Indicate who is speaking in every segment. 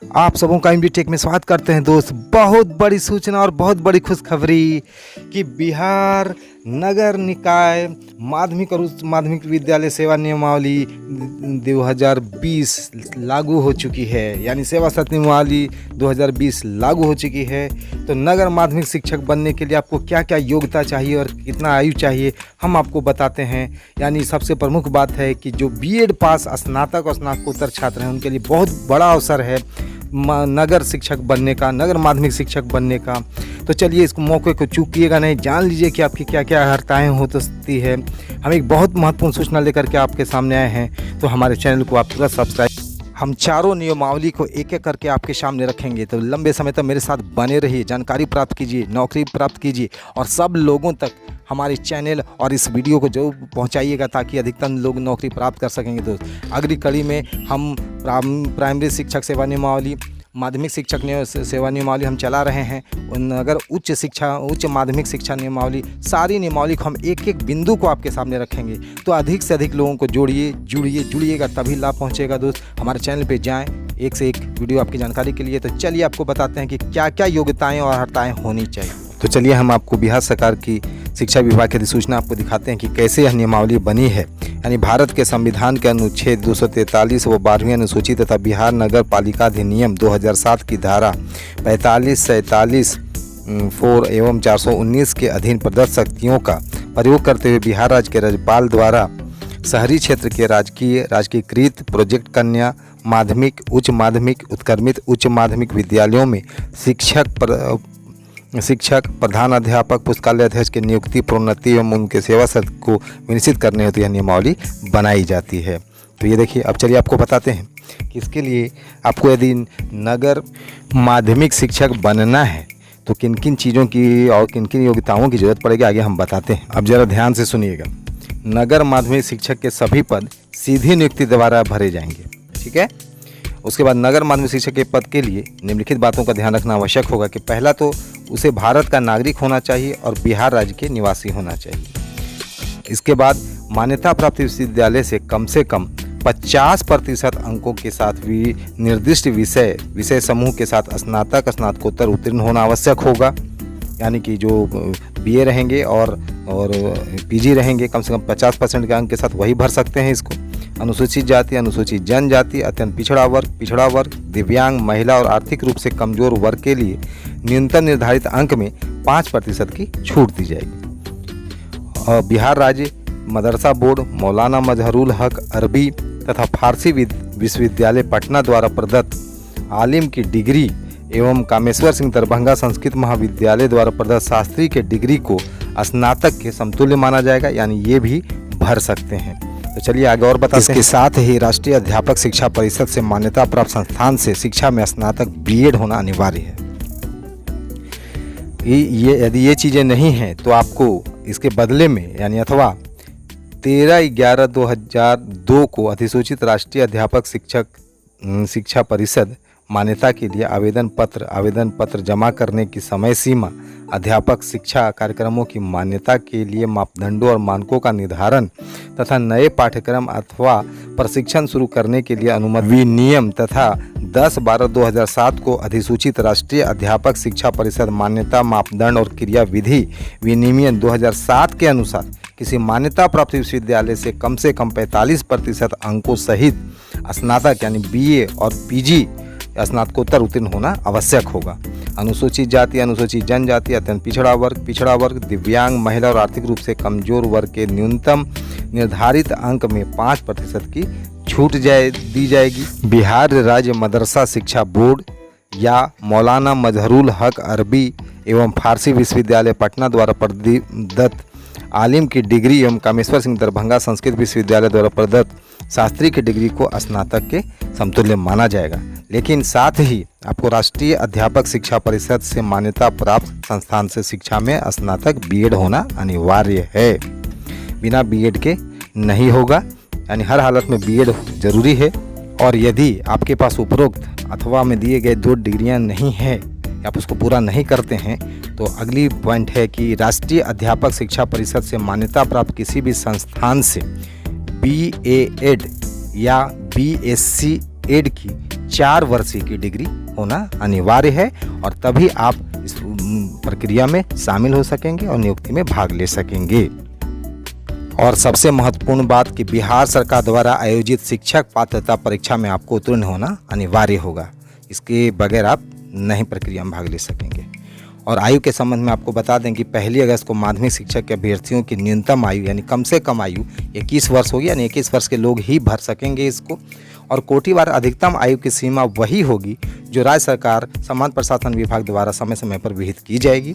Speaker 1: आप सबों का एमडी टेक में स्वागत करते हैं दोस्त। बहुत बड़ी सूचना और बहुत बड़ी खुशखबरी कि बिहार नगर निकाय माध्यमिक और उच्च माध्यमिक विद्यालय सेवा नियमावली 2020 लागू हो चुकी है। यानी सेवा शर्त नियमावली 2020 लागू हो चुकी है। तो नगर माध्यमिक शिक्षक बनने के लिए आपको क्या क्या योग्यता चाहिए और कितना आयु चाहिए हम आपको बताते हैं। यानी सबसे प्रमुख बात है कि जो बीएड पास स्नातक और स्नातकोत्तर छात्र हैं उनके लिए बहुत बड़ा अवसर है नगर शिक्षक बनने का, नगर माध्यमिक शिक्षक बनने का। तो चलिए इस मौके को चूकिएगा नहीं, जान लीजिए कि आपकी क्या क्या अर्हताएँ हो सकती है। हम एक बहुत महत्वपूर्ण सूचना लेकर के आपके सामने आए हैं, तो हमारे चैनल को आप तुरंत सब्सक्राइब। हम चारों नियमावली को एक एक करके आपके सामने रखेंगे, तो लंबे समय तक मेरे साथ बने रहिए, जानकारी प्राप्त कीजिए, नौकरी प्राप्त कीजिए और सब लोगों तक हमारे चैनल और इस वीडियो को जो पहुंचाइएगा ताकि अधिकतम लोग नौकरी प्राप्त कर सकेंगे। दोस्त अगली कड़ी में हम प्राइमरी शिक्षक सेवा नियमावली, माध्यमिक शिक्षक सेवा नियमावली हम चला रहे हैं। अगर उच्च माध्यमिक शिक्षा नियमावली, सारी नियमावली को हम एक एक बिंदु को आपके सामने रखेंगे। तो अधिक से अधिक लोगों को जुड़िएगा, तभी लाभ पहुंचेगा। दोस्त हमारे चैनल पे जाएं, एक से एक वीडियो आपकी जानकारी के लिए। तो चलिए आपको बताते हैं कि क्या क्या योग्यताएं और अर्हताएं होनी चाहिए। तो चलिए हम आपको बिहार सरकार की शिक्षा विभाग की अधिसूचना आपको दिखाते हैं कि कैसे यह नियमावली बनी है। यानी भारत के संविधान के अनुच्छेद 243 व 12वीं अनुसूची तथा बिहार नगर पालिका अधिनियम 2007 की धारा 45, 47, 4 एवं 419 के अधीन प्रदत्त शक्तियों का प्रयोग करते हुए बिहार राज्य के राज्यपाल द्वारा शहरी क्षेत्र के राजकीयकृत प्रोजेक्ट कन्या माध्यमिक, उच्च माध्यमिक, उत्क्रमित उच्च माध्यमिक विद्यालयों में शिक्षक, प्रधान अध्यापक, पुस्तकालय अध्यक्ष की नियुक्ति, प्रोन्नति एवं उनके सेवा शर्त को विनिश्चित करने हेतु यह नियमावली बनाई जाती है। तो ये देखिए, अब चलिए आपको बताते हैं कि इसके लिए आपको यदि नगर माध्यमिक शिक्षक बनना है तो किन किन चीज़ों की और किन किन योग्यताओं की जरूरत पड़ेगी, आगे हम बताते हैं। अब ज़रा ध्यान से सुनिएगा। नगर माध्यमिक शिक्षक के सभी पद सीधी नियुक्ति द्वारा भरे जाएंगे, ठीक है। उसके बाद नगर माध्यमिक शिक्षक के पद के लिए निम्नलिखित बातों का ध्यान रखना आवश्यक होगा कि पहला तो उसे भारत का नागरिक होना चाहिए और बिहार राज्य के निवासी होना चाहिए। इसके बाद मान्यता प्राप्त विश्वविद्यालय से कम 50% अंकों के साथ भी निर्दिष्ट विषय समूह के साथ स्नातक स्नातकोत्तर उत्तीर्ण होना आवश्यक होगा। यानी कि जो बीए रहेंगे और पीजी रहेंगे, कम से कम 50% के अंक के साथ वही भर सकते हैं इसको। अनुसूचित जाति, अनुसूचित जनजाति, अत्यंत पिछड़ा वर्ग, दिव्यांग, महिला और आर्थिक रूप से कमजोर वर्ग के लिए न्यूनतम निर्धारित अंक में 5% की छूट दी जाएगी। और बिहार राज्य मदरसा बोर्ड, मौलाना मजहरुल हक अरबी तथा फारसी विश्वविद्यालय पटना द्वारा प्रदत्त आलिम की डिग्री एवं कामेश्वर सिंह दरभंगा संस्कृत महाविद्यालय द्वारा प्रदत्त शास्त्री के डिग्री को स्नातक के समतुल्य माना जाएगा, यानी ये भी भर सकते हैं। तो चलिए आगे और बताते हैं। इसके साथ ही राष्ट्रीय अध्यापक शिक्षा परिषद से मान्यता प्राप्त संस्थान से शिक्षा में स्नातक बीएड होना अनिवार्य है। यदि ये चीज़ें नहीं हैं तो आपको इसके बदले में यानी अथवा 13/11/2002 को अधिसूचित राष्ट्रीय अध्यापक शिक्षा परिषद मान्यता के लिए आवेदन पत्र जमा करने की समय सीमा, अध्यापक शिक्षा कार्यक्रमों की मान्यता के लिए मापदंडों और मानकों का निर्धारण तथा नए पाठ्यक्रम अथवा प्रशिक्षण शुरू करने के लिए अनुमति विनियम तथा 10/12/2007 को अधिसूचित राष्ट्रीय अध्यापक शिक्षा परिषद मान्यता मापदंड और क्रिया विधि विनियमन 2007 के अनुसार किसी मान्यता प्राप्त विश्वविद्यालय से कम 45% अंकों सहित स्नातक यानी बीए और पीजी स्नातकोत्तर उत्तीर्ण होना आवश्यक होगा। अनुसूचित जाति, अनुसूचित जनजाति, अत्यंत पिछड़ा वर्ग, दिव्यांग, महिला और आर्थिक रूप से कमजोर वर्ग के न्यूनतम निर्धारित अंक में 5% की छूट दी जाएगी। बिहार राज्य मदरसा शिक्षा बोर्ड या मौलाना मजहरुल हक अरबी एवं फारसी विश्वविद्यालय पटना द्वारा प्रदत्त आलिम की डिग्री एवं कामेश्वर सिंह दरभंगा संस्कृत विश्वविद्यालय द्वारा प्रदत्त शास्त्री की डिग्री को स्नातक के समतुल्य माना जाएगा। लेकिन साथ ही आपको राष्ट्रीय अध्यापक शिक्षा परिषद से मान्यता प्राप्त संस्थान से शिक्षा में स्नातक बीएड होना अनिवार्य है। बिना बीएड के नहीं होगा, यानी हर हालत में बीएड जरूरी है। और यदि आपके पास उपरोक्त अथवा में दिए गए 2 डिग्रियां नहीं है, आप उसको पूरा नहीं करते हैं, तो अगली पॉइंट है कि राष्ट्रीय अध्यापक शिक्षा परिषद से मान्यता प्राप्त किसी भी संस्थान से बीएड या बीएससी एड की 4 वर्षीय की डिग्री होना अनिवार्य है और तभी आप इस प्रक्रिया में शामिल हो सकेंगे और नियुक्ति में भाग ले सकेंगे। और सबसे महत्वपूर्ण बात कि बिहार सरकार द्वारा आयोजित शिक्षक पात्रता परीक्षा में आपको उत्तीर्ण होना अनिवार्य होगा। इसके बगैर आप नहीं प्रक्रिया में भाग ले सकेंगे। और आयु के संबंध में आपको बता दें कि 1 अगस्त को माध्यमिक शिक्षक के अभ्यर्थियों की न्यूनतम आयु यानी कम से कम आयु 21 वर्ष होगी, यानी 21 वर्ष के लोग ही भर सकेंगे इसको। और कोटिवार अधिकतम आयु की सीमा वही होगी जो राज्य सरकार समाज प्रशासन विभाग द्वारा समय समय पर विहित की जाएगी।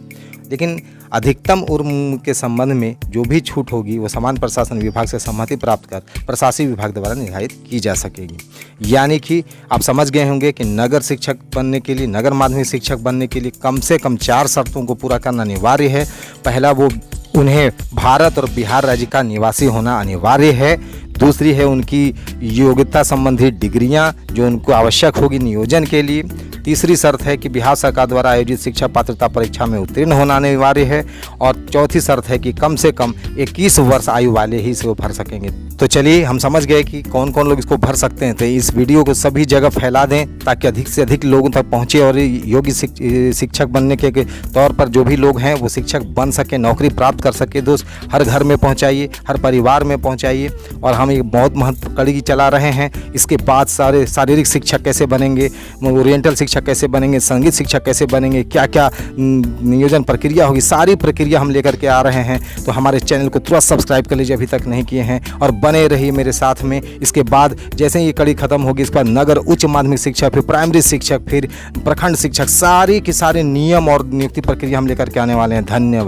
Speaker 1: लेकिन अधिकतम उम्र के संबंध में जो भी छूट होगी वो समाज प्रशासन विभाग से सहमति प्राप्त कर प्रशासनिक विभाग द्वारा निर्धारित की जा सकेगी। यानी कि आप समझ गए होंगे कि नगर शिक्षक बनने के लिए, नगर माध्यमिक शिक्षक बनने के लिए कम से कम 4 शर्तों को पूरा करना अनिवार्य है। पहला, वो उन्हें भारत और बिहार राज्य का निवासी होना अनिवार्य है। दूसरी है उनकी योग्यता संबंधी डिग्रियां जो उनको आवश्यक होगी नियोजन के लिए। तीसरी शर्त है कि बिहार सरकार द्वारा आयोजित शिक्षा पात्रता परीक्षा में उत्तीर्ण होना अनिवार्य है। और चौथी शर्त है कि कम से कम 21 वर्ष आयु वाले ही इसे भर सकेंगे। तो चलिए हम समझ गए कि कौन कौन लोग इसको भर सकते हैं। तो इस वीडियो को सभी जगह फैला दें ताकि अधिक से अधिक लोगों तक पहुँचे और योग्य शिक्षक बनने के तौर पर जो भी लोग हैं वो शिक्षक बन सके, नौकरी प्राप्त कर सके। दोस्त, हर घर में पहुँचाइए, हर परिवार में पहुँचाइए। और हम एक बहुत महत्व कड़ी चला रहे हैं। इसके बाद सारे शारीरिक शिक्षक कैसे बनेंगे, ओरिएंटल शिक्षक कैसे बनेंगे, संगीत शिक्षक कैसे बनेंगे, क्या क्या नियोजन प्रक्रिया होगी, सारी प्रक्रिया हम लेकर के आ रहे हैं। तो हमारे चैनल को तुरंत सब्सक्राइब कर लीजिए अभी तक नहीं किए हैं और बने रहिए मेरे साथ में। इसके बाद जैसे ही ये कड़ी खत्म होगी इसके बाद नगर उच्च माध्यमिक शिक्षक, फिर प्राइमरी शिक्षक, फिर प्रखंड शिक्षक, सारी की सारे नियम और नियुक्ति प्रक्रिया हम लेकर के आने वाले हैं। धन्यवाद।